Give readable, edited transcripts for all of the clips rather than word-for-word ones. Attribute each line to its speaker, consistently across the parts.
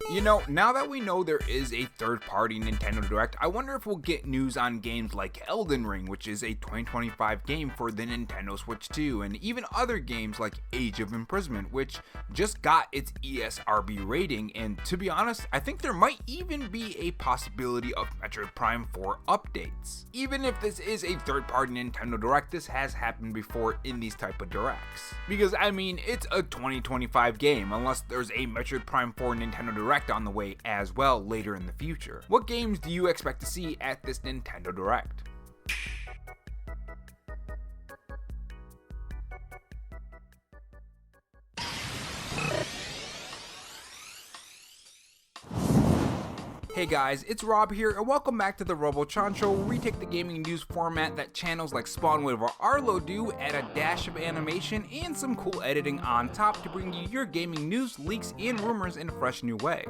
Speaker 1: You know, now that we know there is a third-party Nintendo Direct, I wonder if we'll get news on games like Elden Ring, which is a 2025 game for the Nintendo Switch 2, and even other games like Age of Imprisonment, which just got its ESRB rating, and to be honest, I think there might even be a possibility of Metroid Prime 4 updates. Even if this is a third-party Nintendo Direct, this has happened before in these type of Directs. Because, I mean, it's a 2025 game, unless there's a Metroid Prime 4 Nintendo Direct on the way as well later in the future. What games do you expect to see at this Nintendo Direct? Hey guys, it's Rob here, and welcome back to the Robo Show, where we take the gaming news format that channels like Spawnwood or Arlo do, add a dash of animation and some cool editing on top to bring you your gaming news, leaks, and rumors in a fresh new way.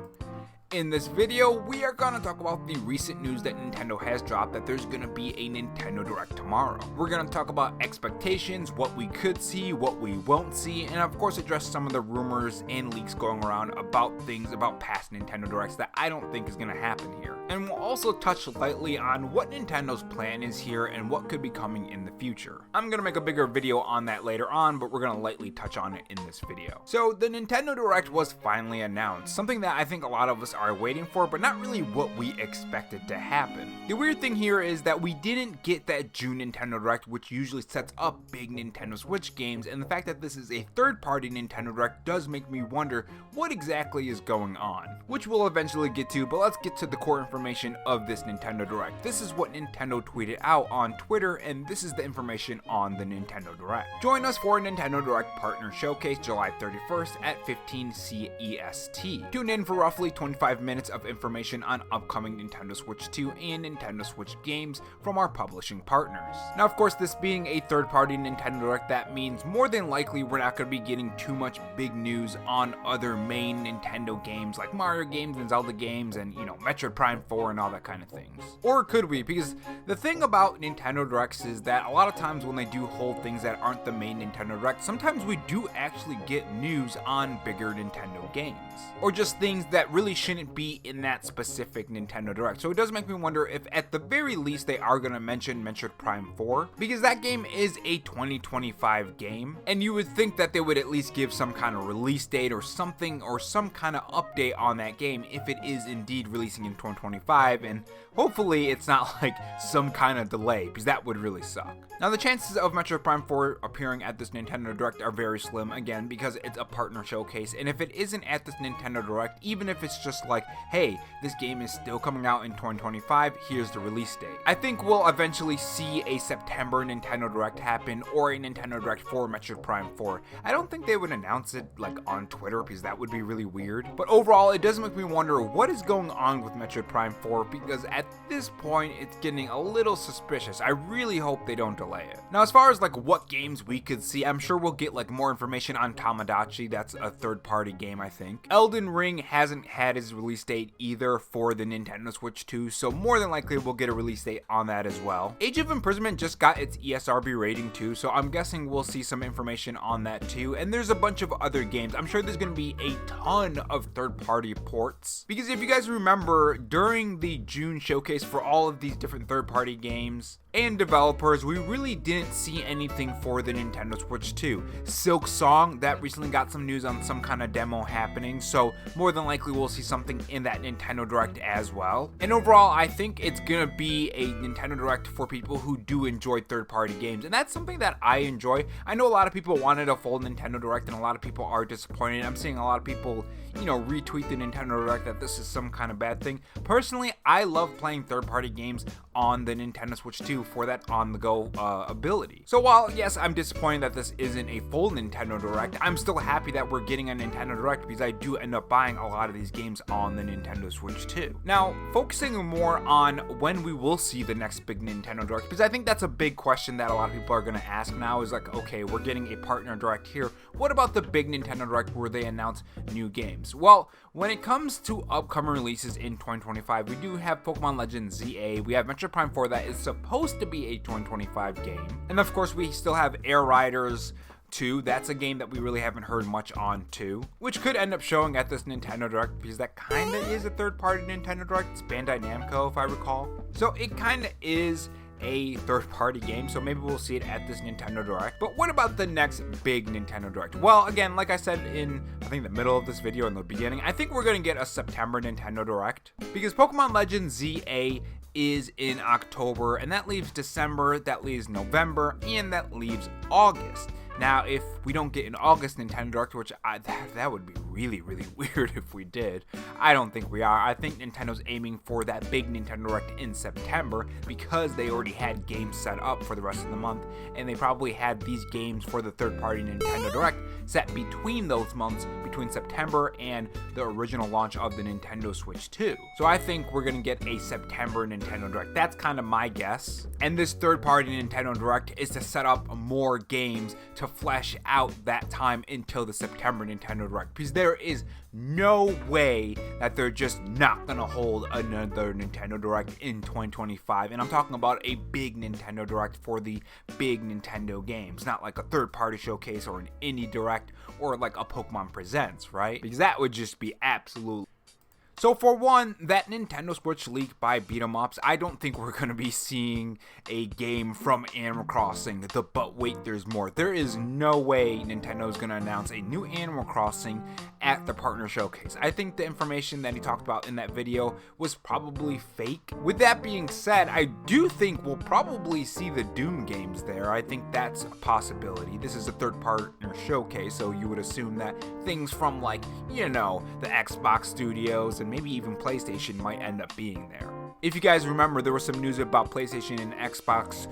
Speaker 1: In this video, we are going to talk about the recent news that Nintendo has dropped that there's going to be a Nintendo Direct tomorrow. We're going to talk about expectations, what we could see, what we won't see, and of course address some of the rumors and leaks going around about things about past Nintendo Directs that I don't think is going to happen here. And we'll also touch lightly on what Nintendo's plan is here and what could be coming in the future. I'm going to make a bigger video on that later on, but we're going to lightly touch on it in this video. So the Nintendo Direct was finally announced, something that I think a lot of us are waiting for, but not really what we expected to happen. The weird thing here is that we didn't get that June Nintendo Direct, which usually sets up big Nintendo Switch games, and the fact that this is a third-party Nintendo Direct does make me wonder what exactly is going on, which we'll eventually get to, but let's get to the core information of this Nintendo Direct. This is what Nintendo tweeted out on Twitter, and this is the information on the Nintendo Direct. Join us for a Nintendo Direct Partner Showcase July 31st at 15 CEST. Tune in for roughly 25 minutes of information on upcoming Nintendo Switch 2 and Nintendo Switch games from our publishing partners. Now, of course, this being a third-party Nintendo Direct, that means more than likely we're not going to be getting too much big news on other main Nintendo games like Mario games and Zelda games and, you know, Metroid Prime 4 and all that kind of things. Or could we? Because the thing about Nintendo Directs is that a lot of times when they do hold things that aren't the main Nintendo Direct, sometimes we do actually get news on bigger Nintendo games. Or just things that really shouldn't be in that specific Nintendo Direct. So it does make me wonder if at the very least they are going to mention Metroid Prime 4, because that game is a 2025 game, and you would think that they would at least give some kind of release date or something, or some kind of update on that game if it is indeed releasing in 2025, and hopefully it's not like some kind of delay, because that would really suck. Now, the chances of Metroid Prime 4 appearing at this Nintendo Direct are very slim, again, because it's a partner showcase, and if it isn't at this Nintendo Direct, even if it's just like, hey, this game is still coming out in 2025, here's the release date, I think we'll eventually see a September Nintendo Direct happen, or a Nintendo Direct for Metroid Prime 4. I don't think they would announce it like on Twitter, because that would be really weird, but overall, it does make me wonder what is going on with Metroid Prime 4, because at this point, it's getting a little suspicious. I really hope they don't delay it. Now, as far as like what games we could see, I'm sure we'll get like more information on Tamagotchi. That's a third-party game, I think. Elden Ring hasn't had its release date either for the Nintendo Switch 2, so more than likely we'll get a release date on that as well. Age of Imprisonment just got its ESRB rating too, so I'm guessing we'll see some information on that too, and there's a bunch of other games. I'm sure there's going to be a ton of third-party ports, because if you guys remember, during the June showcase for all of these different third-party games and developers, we really didn't see anything for the Nintendo Switch 2. Silk Song, that recently got some news on some kind of demo happening, so more than likely we'll see something in that Nintendo Direct as well. And overall, I think it's gonna be a Nintendo Direct for people who do enjoy third-party games, and that's something that I enjoy. I know a lot of people wanted a full Nintendo Direct, and a lot of people are disappointed. I'm seeing a lot of people, you know, retweet the Nintendo Direct that this is some kind of bad thing. Personally, I love playing third-party games on the Nintendo Switch 2 for that on-the-go ability. So while, yes, I'm disappointed that this isn't a full Nintendo Direct, I'm still happy that we're getting a Nintendo Direct, because I do end up buying a lot of these games on the Nintendo Switch 2. Now, focusing more on when we will see the next big Nintendo Direct, because I think that's a big question that a lot of people are going to ask now, is like, okay, we're getting a partner Direct here. What about the big Nintendo Direct where they announce new games? Well, when it comes to upcoming releases in 2025, we do have Pokemon Legend ZA, we have Metroid Prime 4 that is supposed to be a 2025 game, and of course we still have Air Riders, 2, that's a game that we really haven't heard much on too, which could end up showing at this Nintendo Direct because that kinda is a third-party Nintendo Direct. It's Bandai Namco, if I recall. So it kinda is a third-party game, so maybe we'll see it at this Nintendo Direct. But what about the next big Nintendo Direct? Well, again, like I said in, I think, the middle of this video, in the beginning, I think we're gonna get a September Nintendo Direct, because Pokemon Legends ZA is in October, and that leaves December, that leaves November, and that leaves August. Now, if we don't get an August Nintendo Direct, which that would be really, really weird if we did. I don't think we are. I think Nintendo's aiming for that big Nintendo Direct in September because they already had games set up for the rest of the month, and they probably had these games for the third-party Nintendo Direct set between those months, between September and the original launch of the Nintendo Switch 2. So I think we're gonna get a September Nintendo Direct. That's kind of my guess. And this third-party Nintendo Direct is to set up more games to flesh out that time until the September Nintendo Direct, because there is no way that they're just not gonna hold another Nintendo Direct in 2025, and I'm talking about a big Nintendo Direct for the big Nintendo games, not like a third-party showcase or an indie Direct or like a Pokemon Presents, right? Because that would just be absolute. So for one, that Nintendo Switch leak by BeatEmUps, I don't think we're going to be seeing a game from Animal Crossing, but wait, there's more. There is no way Nintendo is going to announce a new Animal Crossing at the partner showcase. I think the information that he talked about in that video was probably fake. With that being said, I do think we'll probably see the Doom games there. I think that's a possibility. This is a third partner showcase, so you would assume that things from, like, you know, the Xbox studios and maybe even PlayStation might end up being there. If you guys remember, there was some news about PlayStation and Xbox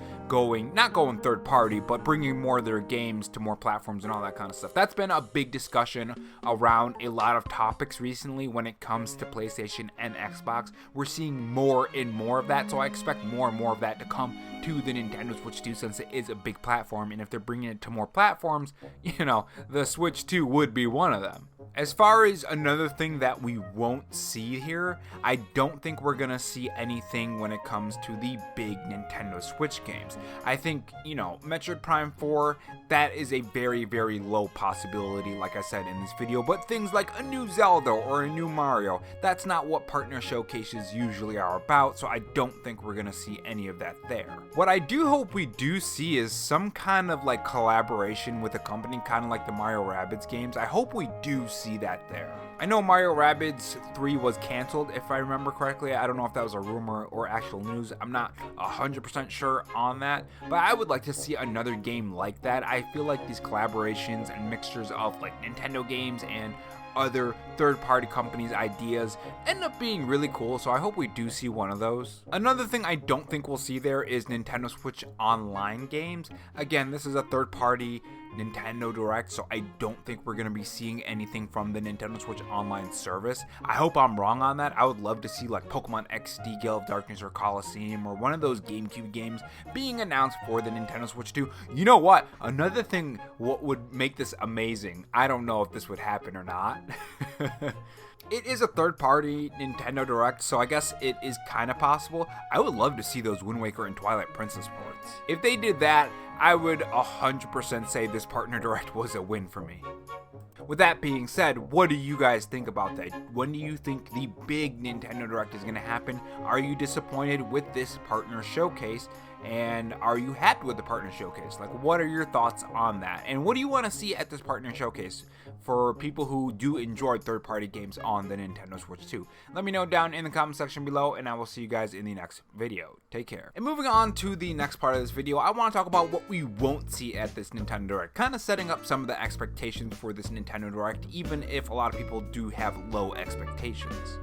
Speaker 1: not going third party, but bringing more of their games to more platforms and all that kind of stuff. That's been a big discussion around a lot of topics recently when it comes to PlayStation and Xbox. We're seeing more and more of that, so I expect more and more of that to come to the Nintendo Switch 2 since it is a big platform, and if they're bringing it to more platforms, you know, the Switch 2 would be one of them. As far as another thing that we won't see here, I don't think we're gonna see anything when it comes to the big Nintendo Switch games. I think, you know, Metroid Prime 4, that is a very, very low possibility, like I said in this video, but things like a new Zelda or a new Mario, that's not what partner showcases usually are about, so I don't think we're gonna see any of that there. What I do hope we do see is some kind of like collaboration with a company, kind of like the Mario Rabbids games. I hope we do see that there. I know Mario Rabbids 3 was canceled, if I remember correctly. I don't know if that was a rumor or actual news. I'm not 100% sure on that, but I would like to see another game like that. I feel like these collaborations and mixtures of like Nintendo games and other third-party companies' ideas end up being really cool, so I hope we do see one of those. Another thing I don't think we'll see there is Nintendo Switch Online games. Again, this is a third-party Nintendo Direct, so I don't think we're going to be seeing anything from the Nintendo Switch Online service. I hope I'm wrong on that. I would love to see like Pokemon XD, Gale of Darkness, or Coliseum, or one of those GameCube games being announced for the Nintendo Switch 2. You know what? Another thing, what would make this amazing, I don't know if this would happen or not. It is a third-party Nintendo Direct, so I guess it is kind of possible. I would love to see those Wind Waker and Twilight Princess ports. If they did that, I would 100% say this partner Direct was a win for me. With that being said, what do you guys think about that? When do you think the big Nintendo Direct is going to happen? Are you disappointed with this partner showcase? And are you happy with the partner showcase? Like, what are your thoughts on that? And what do you want to see at this partner showcase for people who do enjoy third-party games on the Nintendo Switch 2? Let me know down in the comment section below, and I will see you guys in the next video. Take care. And moving on to the next part of this video, I want to talk about what we won't see at this Nintendo Direct, kind of setting up some of the expectations for this Nintendo Direct, even if a lot of people do have low expectations.